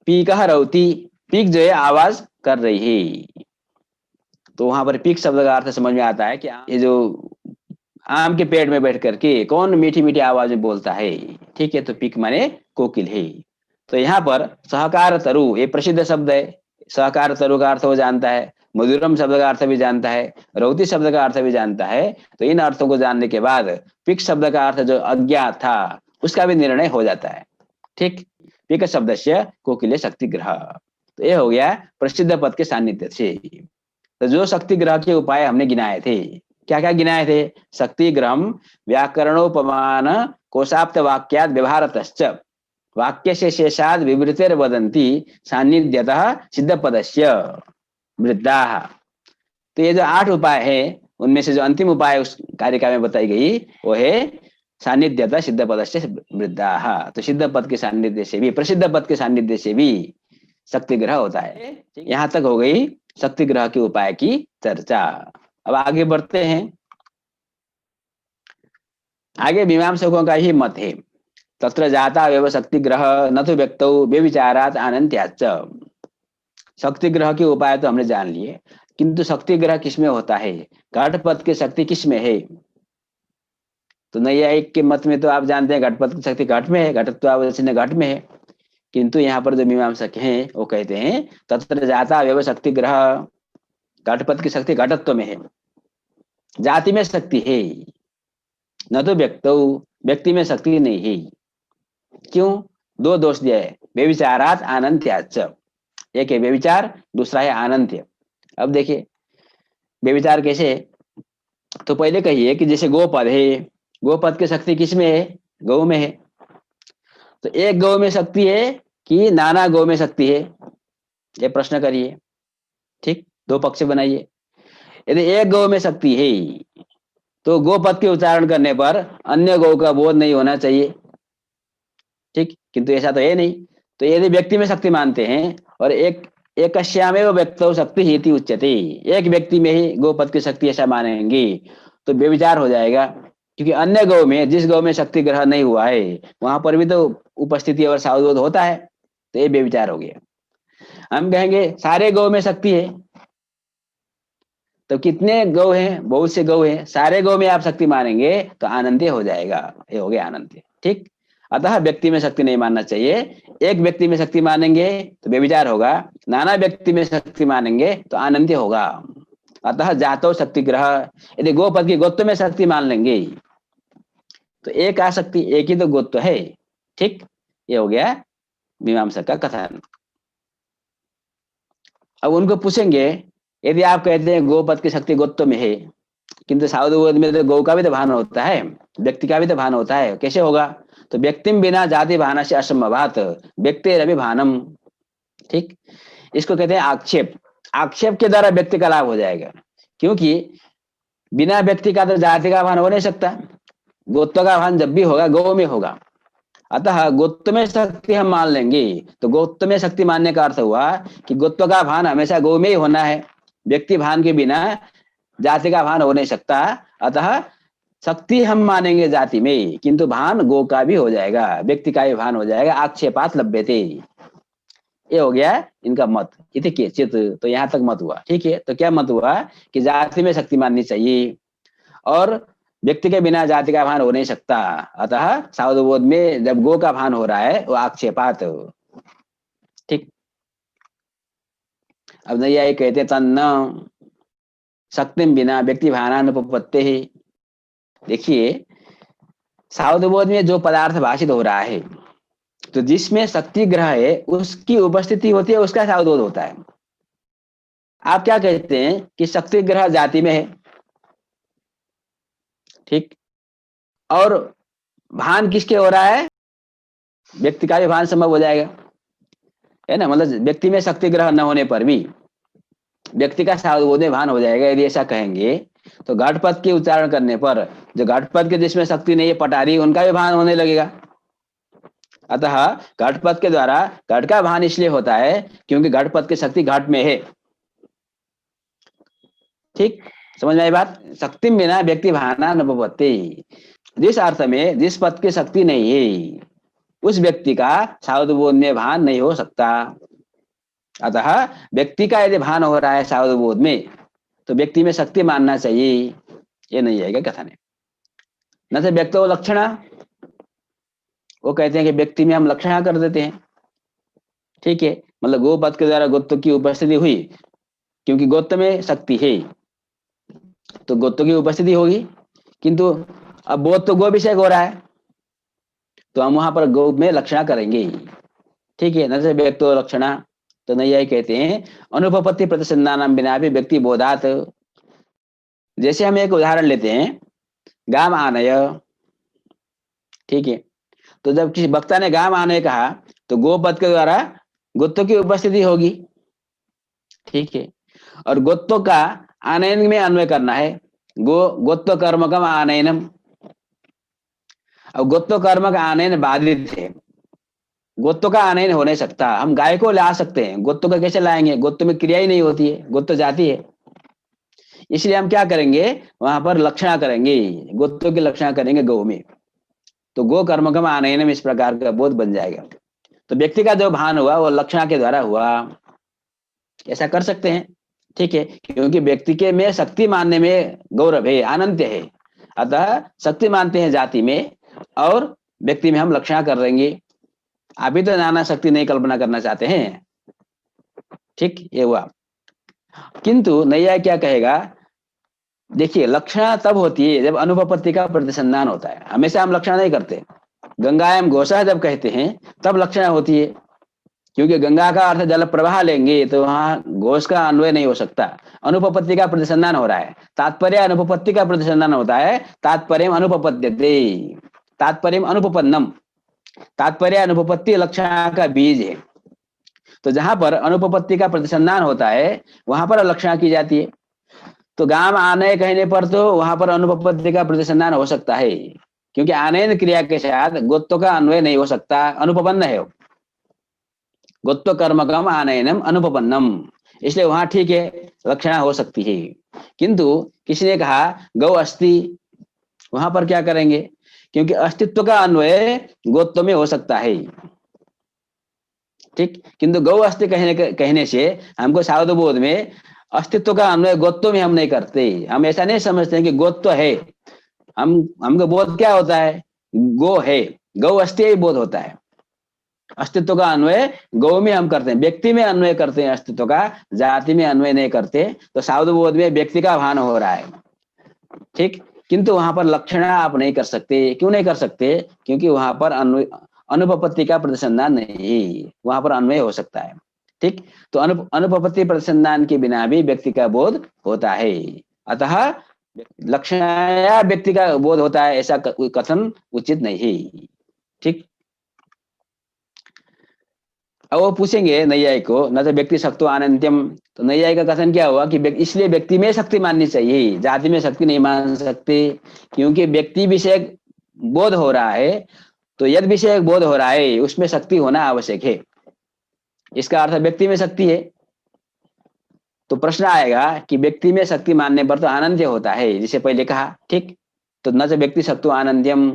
पीक रौती, पीक जो है आवाज कर रही है। तो वहां पर पीक शब्द का अर्थ समझ में आता है कि ये जो आम के पेड़ में बैठ करके कौन मीठी मीठी आवाज में बोलता है। ठीक है, तो पीक माने कोकिल है। तो यहाँ पर सहकार तरु ये प्रसिद्ध शब्द है, सहकार तरु का अर्थ वो जानता है, मधुरम शब्द का अर्थ भी जानता है, रौती शब्द का अर्थ भी जानता है। तो इन अर्थों को जानने के बाद पिक शब्द का अर्थ जो अज्ञात था उसका भी निर्णय हो जाता है। ठीक, पिक शब्द से कोकिले शक्ति ग्रह। तो ये हो गया प्रसिद्ध पद के सान्निध्य से। तो जो शक्ति ग्रह के उपाय हमने गिनाए थे, क्या क्या गिनाए थे? शक्ति ग्रह व्याकरणोपमान कोशाप्त वाक्याद व्यवहारतश्च वाक्य से शेषाद विवृतिर वदंती सान्निध्यतः सिद्ध पदस्य वृद्धा। तो ये जो 8 उपाय है उनमें से जो अंतिम उपाय उस कारिका में बताई गई वो है सान्निध्यतः सिद्ध पदस्य वृद्धा। तो सिद्ध पद के सान्निध्य से भी, प्रसिद्ध पद के सान्निध्य से भी शक्ति ग्रह होता है। यहां तक हो गई शक्ति ग्रह के उपाय की चर्चा। अब आगे बढ़ते हैं। आगे मीमांसकों का ही मत है, तत्र जाता व्यव शक्ति ग्रह न तो व्यक्तौ व्यभिचारात आनंत्याच। शक्ति ग्रह के उपाय तो हमने जान लिए, किंतु शक्ति ग्रह किसमें होता है, घटपद की शक्ति किसमें है? तो नैयायिक के मत में तो आप जानते हैं घटपद की शक्ति घट में है, घटत्वावचन घट में है। किंतु यहाँ पर जो मीमांसक हैं वो कहते हैं तत्र जाता व्यव शक्ति ग्रह, घटपद की शक्ति घटत्व में है, जाति में शक्ति है, न तो व्यक्ति में शक्ति नहीं है। क्यों? दो दोष दिया है, व्यभिचारात आनंत्याच। एक है व्यभिचार, दूसरा है आनंत्य। अब देखिए व्यभिचार कैसे, तो पहले कहिए कि जैसे गोपद है, गोपद की शक्ति किसमें है? गौ में है। तो एक गौ में शक्ति है कि नाना गौ में शक्ति है, ये प्रश्न करिए। ठीक, दो पक्ष बनाइए। यदि एक गौ में शक्ति है तो गोपद के उच्चारण करने पर अन्य गौ का बोध नहीं होना चाहिए। ठीक, किंतु ऐसा तो है नहीं। तो यदि व्यक्ति में शक्ति मानते हैं और एक एकस्यामेव व्यक्तौ शक्ति इति उच्यते, एक व्यक्ति में ही गोपद की शक्ति ऐसा मानेंगे तो व्यभिचार हो जाएगा, क्योंकि अन्य गौ में, जिस गौ में शक्ति ग्रहण नहीं हुआ है वहां पर भी तो उपस्थिति और सावधोध होता है, तो ये व्यभिचार हो गया। हम कहेंगे सारे गौ में शक्ति है, तो कितने गौ हैं? बहुत से गौ हैं, सारे गौ में आप शक्ति मानेंगे तो आनंत्य हो जाएगा, ये हो गया आनंत्य। ठीक, अतः व्यक्ति में शक्ति नहीं मानना चाहिए। एक व्यक्ति में शक्ति मानेंगे तो व्यभिचार होगा, नाना व्यक्ति में शक्ति मानेंगे तो आनंत्य होगा। अतः जातो शक्ति ग्रह, यदि गोपद की गोत्व में शक्ति मान लेंगे तो एक आशक्ति, एक ही तो गोत्व है। ठीक, ये हो गया मीमांसक का कथन। अब उनको पूछेंगे, यदि आप कहते हैं गोपद की शक्ति गोत्व में है, किंतु सावधवोध में तो गौ का भी तो भान होता है, व्यक्ति का भी तो भान होता है, कैसे होगा? तो व्यक्तिम बिना जाति भान से असंभवात व्यक्ति रवि भानम। ठीक, इसको कहते हैं आक्षेप। आक्षेप के द्वारा व्यक्ति का लाभ हो जाएगा, क्योंकि बिना व्यक्ति का तो जाति का भान हो नहीं सकता, गोत्व का भान जब भी होगा गौ में होगा। अतः गोत्व में शक्ति हम मान लेंगे, तो गोत्व में शक्ति मानने का अर्थ हुआ कि गोत्व का भान हमेशा गौ में ही होना है, व्यक्ति भान के बिना जाति का भान हो नहीं सकता। अतः शक्ति हम मानेंगे जाति में, किंतु भान गो का भी हो जाएगा, व्यक्ति का भी भान हो जाएगा। आक्षेपात लभ्यते, ये हो गया इनका मत। इति केचित्, तो यहाँ तक मत हुआ। ठीक है, तो क्या मत हुआ कि जाति में शक्ति माननी चाहिए और व्यक्ति के बिना जाति का भान हो नहीं सकता। अतः सावधबोध में जब गो का भान हो रहा है वो आक्षेपात। ठीक, अब नैयायिक कहते तन्न शक्तिम बिना व्यक्ति भानानुपपत्ति ही। देखिए सावधबोध में जो पदार्थ भाषित हो रहा है, तो जिसमें शक्ति ग्रह है उसकी उपस्थिति होती है, उसका सावधबोध होता है। आप क्या कहते हैं कि शक्ति ग्रह जाति में है, ठीक, और भान किसके हो रहा है? व्यक्ति का भी भान संभव हो जाएगा, है ना। मतलब व्यक्ति में शक्ति ग्रह न होने पर भी व्यक्ति का सावधबोध में भान हो जाएगा। यदि ऐसा कहेंगे तो घटपद के उच्चारण करने पर जो घटपद के जिसमें शक्ति नहीं है, पटारी, उनका भी भान होने लगेगा। अतः घटपद के द्वारा घट का भान इसलिए होता है क्योंकि घटपद की शक्ति घट में है। ठीक, समझ में आई बात? शक्ति बिना व्यक्ति भाना न भवति, जिस अर्थ में जिस पद की शक्ति नहीं है उस व्यक्ति का सावधबोध में भान नहीं हो सकता। अतः व्यक्ति का यदि भान हो रहा है सावधबोध में तो व्यक्ति में शक्ति मानना चाहिए, ये नहीं आएगा कथन है। न से व्यक्तो लक्षणा, वो कहते हैं कि व्यक्ति में हम लक्षणा कर देते हैं। ठीक है, मतलब गो पद के द्वारा गोत्व की उपस्थिति हुई, क्योंकि गोत्व में शक्ति है तो गोत्व की उपस्थिति होगी, किंतु अब बोध तो गो विषय हो रहा है तो हम वहां पर गो में लक्षणा करेंगे। ठीक है, न से व्यक्तो लक्षणा, तो नैयायी कहते हैं अनुपपत्ति प्रतिसंधान बिना भी व्यक्ति बोधात। जैसे हम एक उदाहरण लेते हैं, गाम आनय। ठीक है, तो जब किसी वक्ता ने गाम आनय कहा तो गो पद के द्वारा गोत्व की उपस्थिति होगी। ठीक है, और गोत्व का आनयन में अन्वय करना है, गोत्व कर्मकम आनयनम। अब गोत्व कर्म का आनयन बाधित है, गोत्व का आनयन हो नहीं सकता। हम गाय को ला सकते हैं, गोत्व का कैसे लाएंगे? गोत्व में क्रिया ही नहीं होती है, गोत्व जाति है। इसलिए हम क्या करेंगे, वहां पर लक्षणा करेंगे, गोत्व की लक्षणा करेंगे गौ में, तो गो कर्मकम आनयनम, इस प्रकार का बोध बन जाएगा। तो व्यक्ति का जो भान हुआ वो लक्षणा के द्वारा हुआ, ऐसा कर सकते हैं। ठीक है, क्योंकि व्यक्ति के में शक्ति मानने में गौरव है, आनंद है। अतः शक्ति मानते हैं जाति में और व्यक्ति में हम लक्षणा कर देंगे। आप ही तो नाना शक्ति नहीं कल्पना करना चाहते हैं। ठीक, ये हुआ। किंतु नैया क्या कहेगा, देखिए लक्षणा तब होती है जब अनुपपत्ति का प्रतिसंधान होता है, हमेशा हम लक्षणा नहीं करते। गंगायाम घोषा जब कहते हैं तब लक्षणा होती है, क्योंकि गंगा का अर्थ जल प्रवाह लेंगे तो वहां घोष का अन्वय नहीं हो सकता। अनुपपत्ति का प्रतिसंधान हो रहा है, तात्पर्य अनुपपत्ति का प्रतिसंधान होता है। तात्पर्य अनुपपद्यते, तात्पर्य अनुपपन्नम, तात्पर्य अनुपपत्ति लक्षणा का बीज है। तो जहां पर अनुपपत्ति का प्रतिसंधान होता है वहां पर लक्षणा की जाती है। तो गांव आने कहने पर तो वहां पर अनुपपत्ति का प्रतिसंधान हो सकता है, क्योंकि आनयन क्रिया के साथ गोत्व का अन्वय नहीं हो सकता, अनुपपन्न है। गोत्व कर्मकम आनयनम अनुपपन्नम, इसलिए वहां ठीक है, लक्षणा हो सकती है। किंतु किसी ने कहा गौ अस्ति, वहां पर क्या करेंगे, क्योंकि अस्तित्व का अन्वय गोत्व में हो सकता है। ठीक, किंतु गौ अस्ति कहने से हमको सावधबोध में अस्तित्व का अन्वय गोत्व में हम नहीं करते। हम ऐसा नहीं समझते हैं कि गोत्व है, हमको बोध क्या होता है, गो है, गौ अस्ति बोध होता है। अस्तित्व का अन्वय गौ में हम करते हैं, व्यक्ति में अन्वय करते हैं अस्तित्व का, जाति में अन्वय नहीं करते। तो सावधबोध में व्यक्ति का भान हो रहा है। ठीक, किंतु वहां पर लक्षणा आप नहीं कर सकते। क्यों नहीं कर सकते, क्योंकि वहां पर अनुपपत्ति का प्रतिसंधान नहीं, वहां पर अन्वय हो सकता है। ठीक, तो अनुपपत्ति प्रतिसंधान के बिना भी व्यक्ति का बोध होता है, अतः लक्षणा व्यक्ति का बोध होता है ऐसा कथन उचित नहीं है। ठीक, अब वो पूछेंगे नैयायिक को, न तो व्यक्ति शक्तो अनंत्यम, तो नैयायिक का कथन क्या हुआ कि इसलिए व्यक्ति में शक्ति माननी चाहिए, जाति में शक्ति नहीं मान सकते, क्योंकि व्यक्ति विषय बोध हो रहा है। तो यद विषय बोध हो रहा है उसमें शक्ति होना आवश्यक है, इसका अर्थ व्यक्ति में शक्ति है। तो प्रश्न आएगा कि व्यक्ति में शक्ति मानने पर तो अनंत्य होता है, जिसे पहले कहा। ठीक, तो न तो व्यक्ति शक्तो अनंत्यम,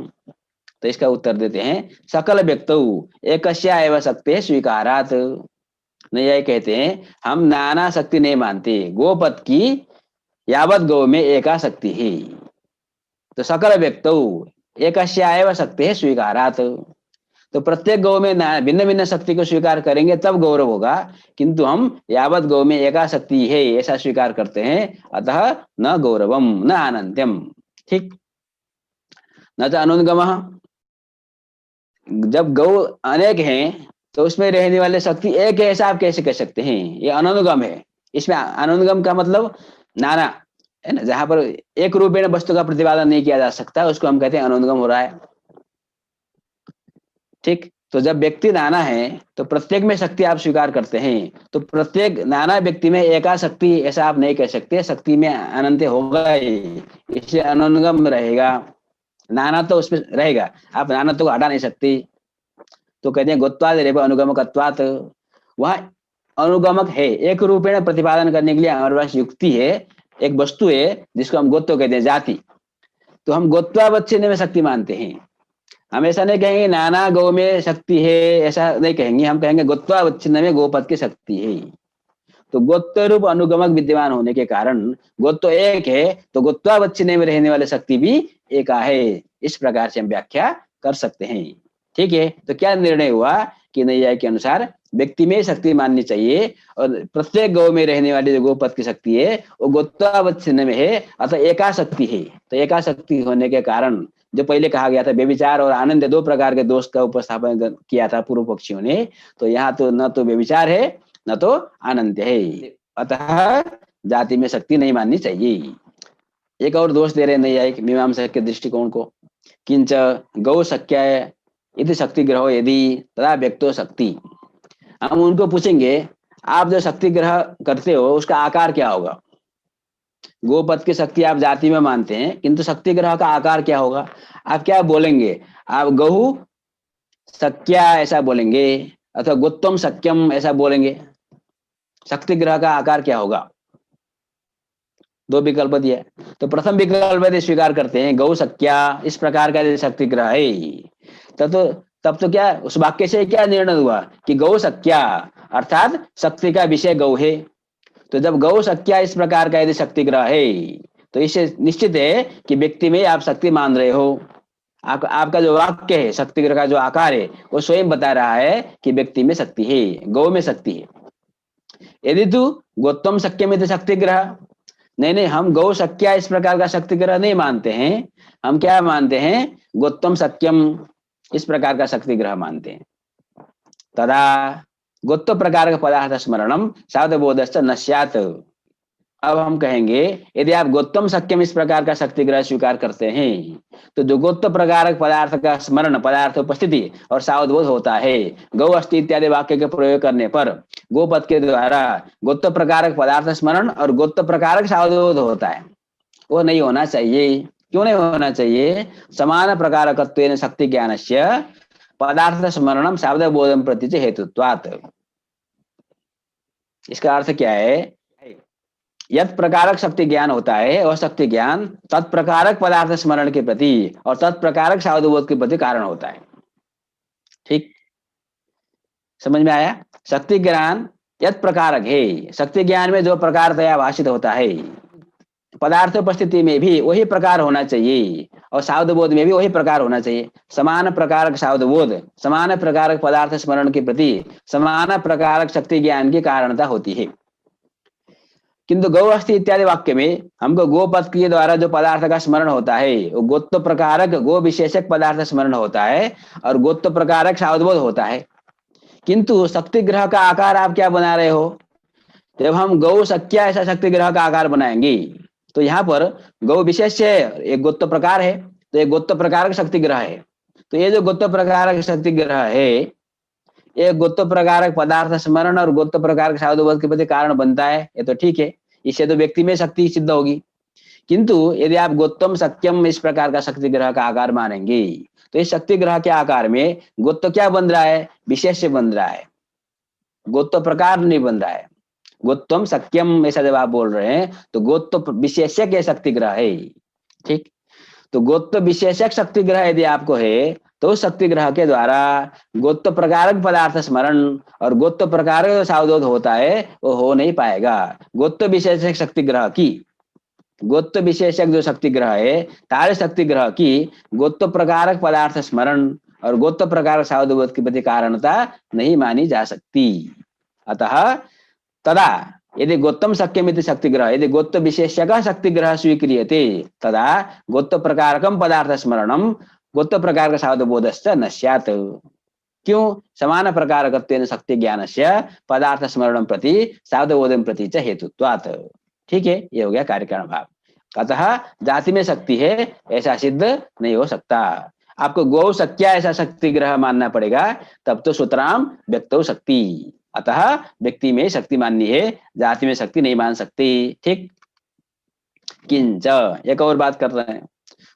तो इसका उत्तर देते हैं सकल व्यक्तौ एकस्या एव शक्ति स्वीकारात। नैयायी कहते हैं हम नाना शक्ति नहीं मानते, गोपद की यावत गौ में एका शक्ति है। तो सकल व्यक्तौ एकस्या एव शक्ति स्वीकारात, तो प्रत्येक गौ में भिन्न भिन्न शक्ति को स्वीकार करेंगे तब गौरव होगा, किंतु हम यावत गौ में एका शक्ति है ऐसा स्वीकार करते हैं, अतः न गौरवम न अनंत्यम। ठीक, न तो अनुगमः, जब गौ अनेक हैं तो उसमें रहने वाले शक्ति एक है ऐसा आप कैसे कह सकते हैं, ये अनुगम है। इसमें अनुगम का मतलब नाना है ना, जहां पर एक रूपेण वस्तु का प्रतिपादन नहीं किया जा सकता उसको हम कहते हैं अनुगम हो रहा है। ठीक, तो जब व्यक्ति नाना है तो प्रत्येक में शक्ति आप स्वीकार करते हैं, तो प्रत्येक नाना व्यक्ति में एका शक्ति ऐसा आप नहीं कह सकते, शक्ति में अनंत होगा ही, इसलिए अनुगम रहेगा, नाना तो उसमें रहेगा, आप नाना तो हटा नहीं सकते। तो कहते हैं गोत्वाद रेव अनुगमकत्वात्, वह अनुगमक है, एक रूपेण प्रतिपादन करने के लिए हमारे पास युक्ति है, एक वस्तु है जिसको हम गोत्व कहते हैं, जाति। तो हम गोत्वावच्छिन्न में शक्ति मानते हैं, हम ऐसा नहीं कहेंगे नाना गौ में शक्ति है, ऐसा नहीं कहेंगे, हम कहेंगे गोत्वावच्छिन्न में गोपद की शक्ति है। तो गोत्व रूप अनुगमक विद्यमान होने के कारण गोत्व एक है, तो गोत्वावच्छिन्न में रहने वाली शक्ति भी एक है, इस प्रकार से हम व्याख्या कर सकते हैं। ठीक है, तो क्या निर्णय हुआ कि नैयायिक के अनुसार व्यक्ति में शक्ति माननी चाहिए, और प्रत्येक गौ में रहने वाली जो गोपद की शक्ति है वो गोत्वावच्छिन्न में है, अतः एका शक्ति है। तो एका शक्ति होने के कारण जो पहले कहा गया था व्यभिचार और आनंद दो प्रकार के दोष का उपस्थापन किया था पूर्व पक्षियों ने, तो यहाँ तो न तो व्यभिचार है न तो आनंद है, अतः जाति में शक्ति नहीं माननी चाहिए। एक और दोष दे रहे नैयायिक मीमांसक के दृष्टिकोण को, किंच गौ शक्य यदि शक्ति ग्रह यदि तदा व्यक्तो शक्ति। हम उनको पूछेंगे आप जो शक्ति ग्रह करते हो उसका आकार क्या होगा, गोपद की शक्ति आप जाति में मानते हैं, किंतु शक्ति ग्रह का आकार क्या होगा, आप क्या बोलेंगे, आप गहु शक्या ऐसा बोलेंगे अथवा गोत्तम शक्यम ऐसा बोलेंगे, शक्ति ग्रह का आकार क्या होगा। दो विकल्प दिए, तो प्रथम विकल्प यदि स्वीकार करते हैं गौ शक्या इस प्रकार का यदि शक्ति ग्रह है, तब तो क्या उस वाक्य से क्या निर्णय हुआ कि गौ शक्या अर्थात शक्ति का विषय गौ है। तो जब गौ शक्या इस प्रकार का यदि शक्ति ग्रह है तो इससे निश्चित है कि व्यक्ति में आप शक्ति मान रहे हो, आपका जो वाक्य है, शक्ति ग्रह का जो आकार है, वो स्वयं बता रहा है कि व्यक्ति में शक्ति है, गौ में शक्ति है। यदि तू गौतम शक्य में शक्ति ग्रह, नहीं नहीं, हम गौ शक्या इस प्रकार का शक्ति ग्रह नहीं मानते हैं। हम क्या मानते हैं? गौतम सत्यम इस प्रकार का शक्ति ग्रह मानते हैं। तदा गोत्व प्रकार का पदार्थ स्मरणम सावध बोधश्च न स्यात्। अब हम कहेंगे, यदि आप गोत्तम सक्यम इस प्रकार का शक्ति ग्रह स्वीकार करते हैं, तो जो गोत्व प्रकार पदार्थ का स्मरण, पदार्थ उपस्थिति और सावधबोध होता है, गौ अस्थि इत्यादि वाक्य के प्रयोग करने पर गोपद के द्वारा गोत्व प्रकारक पदार्थ स्मरण और गोत्व प्रकारक सावधबोध होता है, वो नहीं होना चाहिए। क्यों नहीं होना चाहिए? समान प्रकारकत्वेन शक्ति ज्ञानस्य पदार्थ स्मरणम सावधबोधम प्रति च हेतुत्वात्। इसका अर्थ क्या है? यद प्रकारक शक्ति ज्ञान होता है, वह शक्ति ज्ञान तत्प्रकारक पदार्थ स्मरण के प्रति और तत्प्रकारक सावधबोध के प्रति कारण होता है। ठीक, समझ में आया? शक्ति ज्ञान यद प्रकारक है, शक्ति ज्ञान में जो प्रकारतया भाषित होता है, पदार्थ उपस्थिति में भी वही प्रकार होना चाहिए और सावधबोध में भी वही प्रकार होना चाहिए। समान प्रकारक सावधबोध समान प्रकारक पदार्थ स्मरण के प्रति समान प्रकारक शक्ति ज्ञान की कारणता होती है। किंतु गौ अस्थि इत्यादि वाक्य में हमको गो पद के द्वारा जो पदार्थ का स्मरण होता है, वो गोत्व प्रकारक गो विशेषक पदार्थ स्मरण होता है और गोत्व प्रकारक सावधबोध होता है। किंतु शक्ति ग्रह का आकार आप क्या बना रहे हो? जब हम गौ शक्या ऐसा शक्ति ग्रह का आकार बनाएंगे, तो यहाँ पर गौ विशेष है, एक गोत्व प्रकार है, तो एक गोत्व प्रकारक शक्ति ग्रह है। तो ये जो गोत्व प्रकारक शक्ति ग्रह है, एक गोत्व प्रकारक पदार्थ स्मरण और गोत्व प्रकारक सावधबोध के प्रति कारण बनता है, ये तो ठीक है, इससे तो व्यक्ति में शक्ति सिद्ध होगी। किंतु यदि आप गोत्तम सक्यम इस प्रकार का शक्ति ग्रह का आकार मानेंगे, तो इस शक्ति ग्रह के आकार में गोत्व क्या बन रहा है? विशेष बन रहा है, गोत्व प्रकार नहीं बन रहा है। गोत्तम सक्यम ऐसा जब आप बोल रहे हैं, तो गोत्व विशेषक शक्ति ग्रह है। ठीक, तो गोत्व विशेषक शक्ति ग्रह यदि आपको है, तो उस शक्ति ग्रह के द्वारा गोत्व प्रकारक पदार्थ स्मरण और गोत्व प्रकारक सावधबोध होता है, वो हो नहीं पाएगा। गोत्व विशेषक शक्ति ग्रह की, गोत्व विशेषक जो शक्ति ग्रह है, तारे शक्ति ग्रह की गोत्व प्रकारक पदार्थ स्मरण और गोत्व प्रकारक सावधबोध की प्रति कारणता नहीं मानी जा सकती। अतः तदा यदि गोत्तम शक्यमिति शक्ति ग्रह, यदि गोत्व विशेषक शक्ति ग्रह स्वीक्रियते, तदा गोत्व प्रकारकम पदार्थ स्मरणम गोत्व प्रकार का सावधबोधश्च न स्यात्। क्यों? समान प्रकारकत्वेन शक्ति ज्ञानस्य पदार्थ स्मरणम प्रति सावधबोधम प्रति च हेतुत्वात्। ठीक है, ये हो गया कार्यकारण भाव। अतः जाति में शक्ति है ऐसा सिद्ध नहीं हो सकता। आपको गौ शक्या ऐसा शक्ति ग्रह मानना पड़ेगा, तब तो सुतराम व्यक्तो शक्ति। अतः व्यक्ति में शक्ति माननी है, जाति में शक्ति नहीं मान सकती। ठीक, किंच एक और बात कर रहे हैं,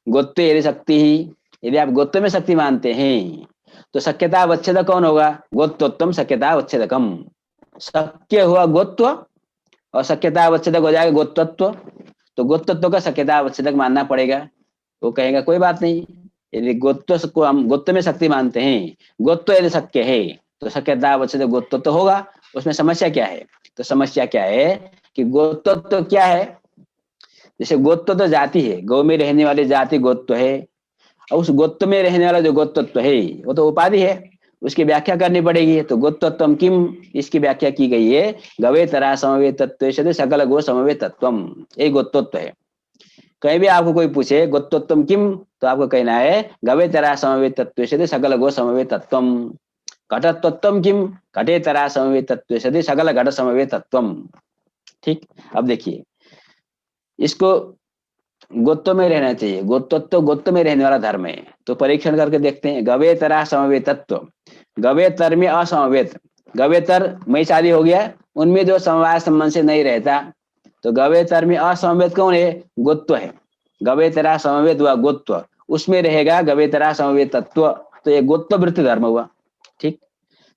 गोत्व यदि शक्ति ही, यदि आप गोत्व में शक्ति मानते हैं, तो शक्यता अवच्छेद कौन होगा? गोत्वोत्तम शक्यता अवच्छेदकम। शक्य हुआ गोत्व और शक्यता अवच्छेदक हो जाएगा गोत्वत्व, तो गोत्वत्व का शक्यता अवच्छेदक मानना पड़ेगा। वो कहेगा कोई बात नहीं, यदि गोत्व को हम गोत्व में शक्ति मानते हैं, गोत्व यदि शक्य है तो शक्यता अवच्छेदक गोत्वत्व होगा। उसमें समस्या क्या है? तो समस्या क्या है कि गोत्वत्व क्या है? जैसे गोत्व तो जाति है, गौ में रहने वाली जाति गोत्व है, और उस गोत्व में रहने वाला जो गोत्वत्व है वो तो उपाधि है, उसकी व्याख्या करनी पड़ेगी। तो गोत्वत्वम किम, इसकी व्याख्या की गई है गवेतरा समवेतत्व सकल गो समवेतत्वम, यही गोत्वत्व है। कहीं भी आपको कोई पूछे गोत्वत्वम किम, तो आपको कहना है गवेतरा समवेतत्व सकल गो समवेतत्वम। घटत्वत्वम किम, घटेतरा समवेतत्व सकल घट समवेतत्वम। ठीक, अब देखिए, इसको गोत्व में रहना चाहिए, गोत्वत्व गोत्व में रहने वाला धर्म है, तो परीक्षण करके देखते हैं। गवेतरा समवेतत्व, गवेतर में असमवेत, गवेतर में शादी हो गया, उनमें जो समवाय संबंध से नहीं रहता, तो गवेतर में असमवेत कौन है? गोत्व है। गवेतरा समवेत हुआ गोत्व, उसमें रहेगा गवेतरा समवेतत्व, तो ये गोत्व वृत्ति धर्म हुआ। ठीक,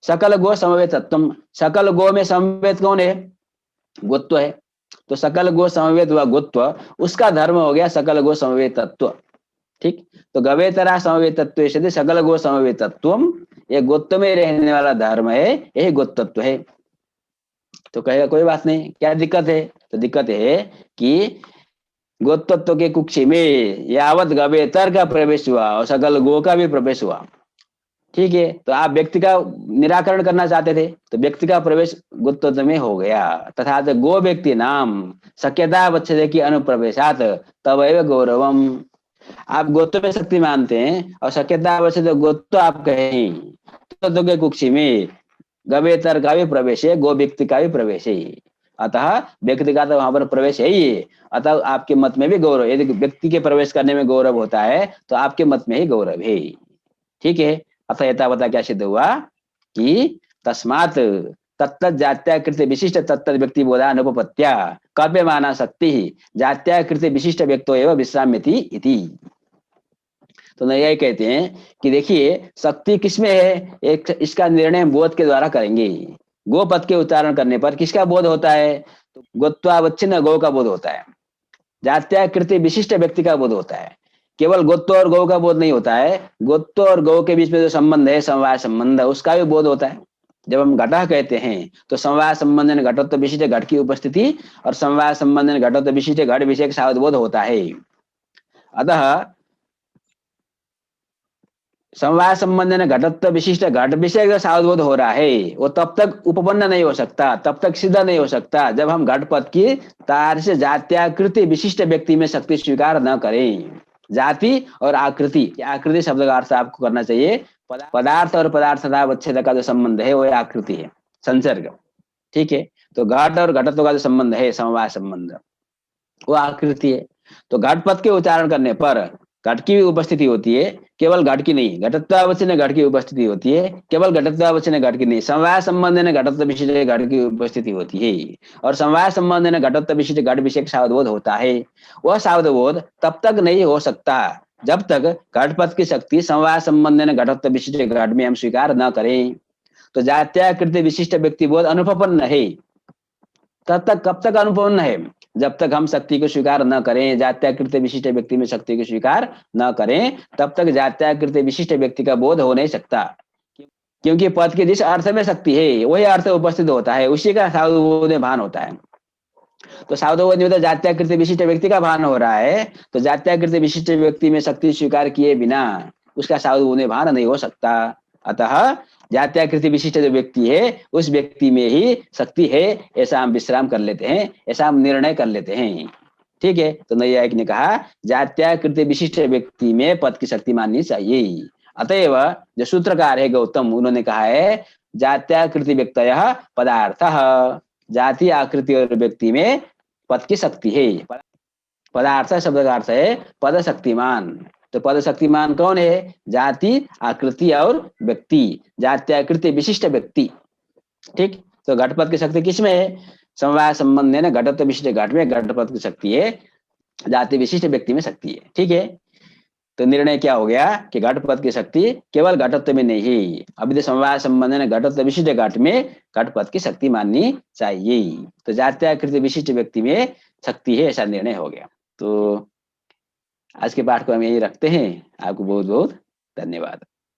सकल गो समवेतत्व, सकल गो में समवेत कौन है? गोत्व है, तो सकल गो समवेत हुआ गोत्व, उसका धर्म हो गया सकल गो समवेतत्व। ठीक, तो गवेतरा समवेतत्व यदि सकल गो समवेतत्व, ये गोत्व में रहने वाला धर्म है, यही गोत्वत्व है। तो कहेगा कोई बात नहीं, क्या दिक्कत है? तो दिक्कत है कि गोतत्व के कुक्षी में यावत गवे तर का प्रवेश हुआ और सकल गो का भी प्रवेश हुआ। ठीक है, तो आप व्यक्ति का निराकरण करना चाहते थे, तो व्यक्ति का प्रवेश गोत्व में हो गया। तथा गो व्यक्ति नाम शक्यता बच्चे की अनुप्रवेशात तवैव गौरवम। आप गोत्व में शक्ति मानते हैं और शक्यता बच्चे गोत्व आप कहें, तो के कुक्षी में गवेतर का भी प्रवेश है, गो व्यक्ति का भी प्रवेश है। अतः व्यक्ति का तो वहां पर प्रवेश है ही है। अतः आपके मत में भी गौरव, यदि व्यक्ति के प्रवेश करने में गौरव होता है तो आपके मत में ही गौरव है। ठीक है, अतः यथावता क्या सिद्ध हुआ कि तस्मात तत्त जात्याकृत विशिष्ट तत्त व्यक्ति बोधा अनुपत्या काव्य माना शक्ति जात्याकृत विशिष्ट व्यक्तो एवं विश्राम्यति इति। तो नैयायी कहते हैं कि देखिए शक्ति किसमें है, एक इसका निर्णय बोध के द्वारा करेंगे। गो पद के उच्चारण करने पर किसका बोध होता है, तो गोत्वावच्छिन्न गौ का बोध होता है। जात्याकृति विशिष्ट व्यक्ति का बोध होता है। केवल गोत्व और गौ का बोध नहीं होता है, गोत्व और गौ के बीच में जो संबंध है समवाय संबंध, उसका भी बोध होता है। जब हम घटः कहते हैं तो समवाय संबंध घटत्व विशिष्ट घट की उपस्थिति और समवाय संबंध घटत्व विशिष्ट घट विषय सावध बोध होता है। अतः समवाय संबंध घटत्व विशिष्ट घट विषय का सावधबोध हो रहा है, वो तब तक उपपन्न नहीं हो सकता, तब तक सिद्ध नहीं हो सकता जब हम घट पद की तार से जात्याकृति विशिष्ट व्यक्ति में शक्ति स्वीकार न करें। जाति और आकृति, आकृति शब्द का अर्थ आपको करना चाहिए पदार्थ और पदार्थता अवच्छेद का जो संबंध है वो आकृति है, संसर्ग। ठीक है, तो घट और घटत्व का जो संबंध है समवाय संबंध, वो आकृति है। तो घट पद के उच्चारण करने पर घट की भी उपस्थिति होती है, केवल घट की नहीं, घटत्वावच्छिन्न घट की उपस्थिति होती है, केवल घटत्वावच्छिन्न घट की नहीं, समवाय संबंध ने घटत्व विशिष्ट घट की उपस्थिति होती है। और समवाय संबंध ने घटत्व विशिष्ट घट विषय सावधबोध होता है। वह सावधबोध तब तक नहीं हो सकता जब तक घट पद की शक्ति समवाय संबंध ने घटत्व विशिष्ट घट में हम स्वीकार न करें। तो जात्याकृत विशिष्ट व्यक्ति बोध अनुपपन्न है। तब तक कब तक अनुपन्न है, जब तक हम शक्ति को स्वीकार न करें, जात्याकृत विशिष्ट व्यक्ति में शक्ति को स्वीकार न करें, तब तक जात्याकृत विशिष्ट व्यक्ति का बोध हो नहीं सकता। क्योंकि पद के जिस अर्थ में शक्ति है वही अर्थ उपस्थित होता है, उसी का सावधबोध में भान होता है। तो सावधबोध में तो जात्याकृत विशिष्ट व्यक्ति का भान हो रहा है, तो जात्याकृत विशिष्ट व्यक्ति में शक्ति स्वीकार किए बिना उसका सावधबोध में भान नहीं हो सकता। अतः जात्याकृति विशिष्ट जो व्यक्ति है उस व्यक्ति में ही शक्ति है, ऐसा हम विश्राम कर लेते हैं, ऐसा हम निर्णय कर लेते हैं। ठीक है, तो नैयायिक ने कहा जात्याकृति विशिष्ट व्यक्ति में पद की शक्ति माननी चाहिए। अतएव जो सूत्रकार है गौतम, उन्होंने कहा है जात्याकृति व्यक्तयः पदार्थः, जाति आकृति और व्यक्ति में पद की शक्ति है। पदार्थ शब्द का अर्थ है पद शक्तिमान। तो पद शक्तिमान कौन है, जाति आकृति और व्यक्ति, जात्याकृति विशिष्ट व्यक्ति। ठीक, तो घटपद की शक्ति किसमें है, समवाय संबंध है ना, घटत्व विशिष्ट घट में घटपद की शक्ति है, जाति विशिष्ट व्यक्ति में शक्ति है। ठीक है, तो निर्णय क्या हो गया कि घटपद की शक्ति केवल घटत्व में नहीं, अभी समवाय संबंध है घटत्व विशिष्ट घट में घटपद की शक्ति माननी चाहिए। तो जात्याकृति विशिष्ट व्यक्ति में शक्ति है, ऐसा निर्णय हो गया। तो आज के पाठ को हम यही रखते हैं। आपको बहुत बहुत धन्यवाद।